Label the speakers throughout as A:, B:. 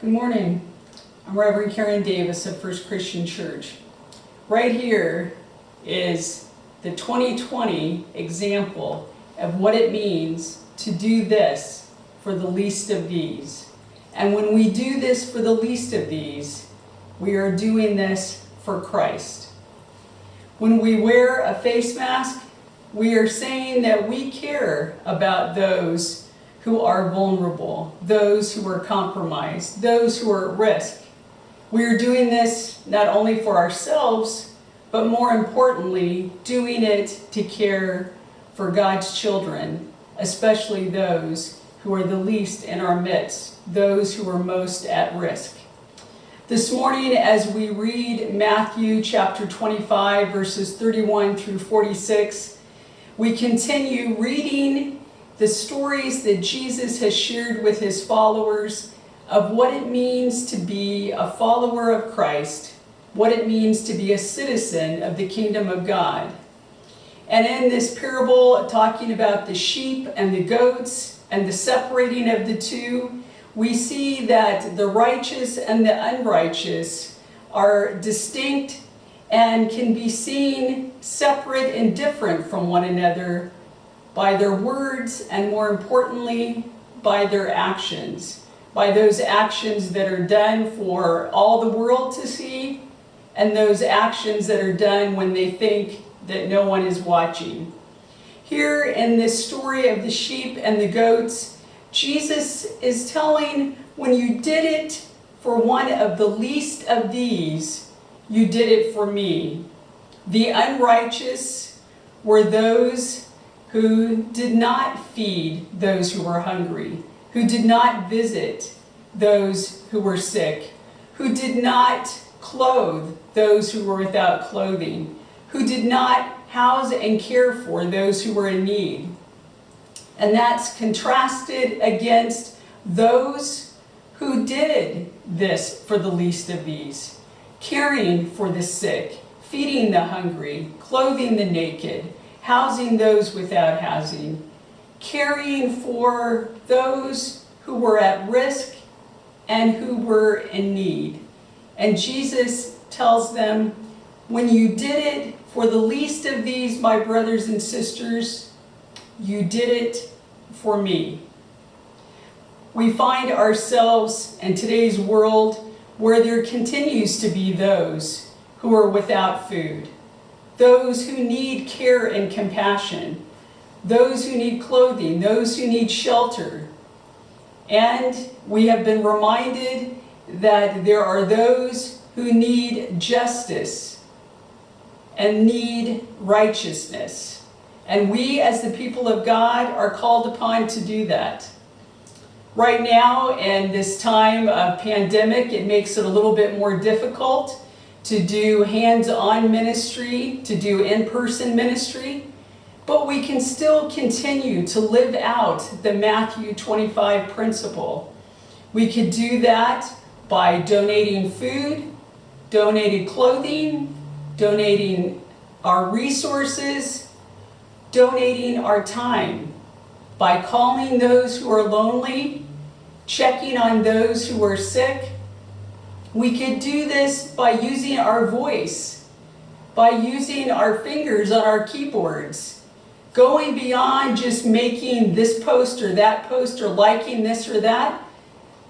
A: Good morning. I'm Reverend Karen Davis of First Christian Church. Right here is the 2020 example of what it means to do this for the least of these. And when we do this for the least of these, we are doing this for Christ. When we wear a face mask, we are saying that we care about those who are vulnerable, those who are compromised, those who are at risk. We are doing this not only for ourselves, but more importantly, doing it to care for God's children, especially those who are the least in our midst, those who are most at risk. This morning, as we read Matthew chapter 25, verses 31 through 46, we continue reading the stories that Jesus has shared with his followers of what it means to be a follower of Christ, what it means to be a citizen of the kingdom of God. And in this parable, talking about the sheep and the goats and the separating of the two, we see that the righteous and the unrighteous are distinct and can be seen separate and different from one another by their words, and more importantly, by their actions. By those actions that are done for all the world to see, and those actions that are done when they think that no one is watching. Here in this story of the sheep and the goats, Jesus is telling, when you did it for one of the least of these, you did it for me. The unrighteous were those who did not feed those who were hungry, who did not visit those who were sick, who did not clothe those who were without clothing, who did not house and care for those who were in need. And that's contrasted against those who did this for the least of these, caring for the sick, feeding the hungry, clothing the naked, housing those without housing, caring for those who were at risk and who were in need. And Jesus tells them, when you did it for the least of these, my brothers and sisters, you did it for me. We find ourselves in today's world where there continues to be those who are without food, those who need care and compassion, those who need clothing, those who need shelter. And we have been reminded that there are those who need justice and need righteousness. And we, as the people of God, are called upon to do that. Right now, in this time of pandemic, it makes it a little bit more difficult to do hands-on ministry, to do in-person ministry, but we can still continue to live out the Matthew 25 principle. We could do that by donating food, donating clothing, donating our resources, donating our time, by calling those who are lonely, checking on those who are sick. We could do this by using our voice, by using our fingers on our keyboards, going beyond just making this post or that post or liking this or that,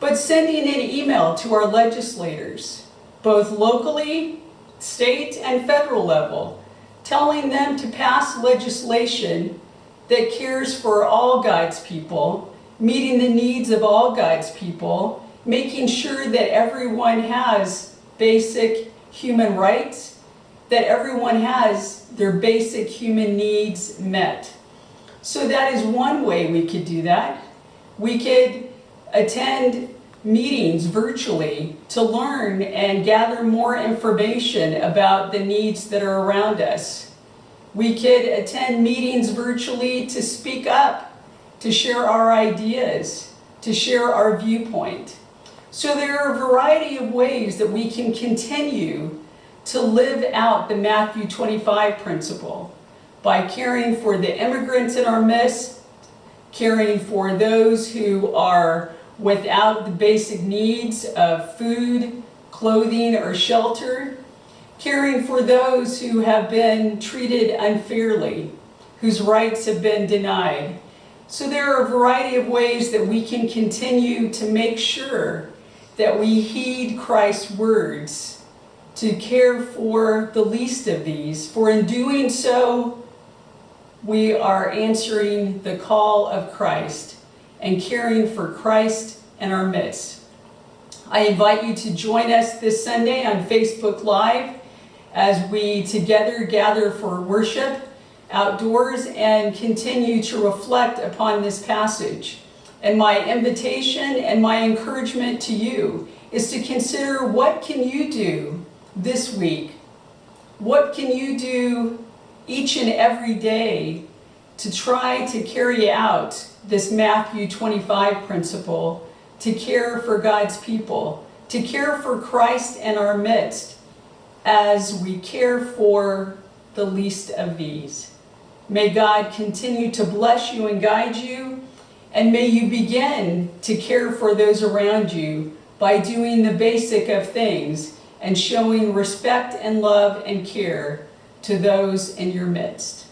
A: but sending an email to our legislators, both locally, state, and federal level, telling them to pass legislation that cares for all God's people, meeting the needs of all God's people, making sure that everyone has basic human rights, that everyone has their basic human needs met. So that is one way we could do that. We could attend meetings virtually to learn and gather more information about the needs that are around us. We could attend meetings virtually to speak up, to share our ideas, to share our viewpoint. So there are a variety of ways that we can continue to live out the Matthew 25 principle by caring for the immigrants in our midst, caring for those who are without the basic needs of food, clothing, or shelter, caring for those who have been treated unfairly, whose rights have been denied. So there are a variety of ways that we can continue to make sure that we heed Christ's words to care for the least of these, for in doing so, we are answering the call of Christ and caring for Christ in our midst. I invite you to join us this Sunday on Facebook Live as we together gather for worship outdoors and continue to reflect upon this passage. And my invitation and my encouragement to you is to consider, what can you do this week? What can you do each and every day to try to carry out this Matthew 25 principle, to care for God's people, to care for Christ in our midst as we care for the least of these? May God continue to bless you and guide you, and may you begin to care for those around you by doing the basic of things and showing respect and love and care to those in your midst.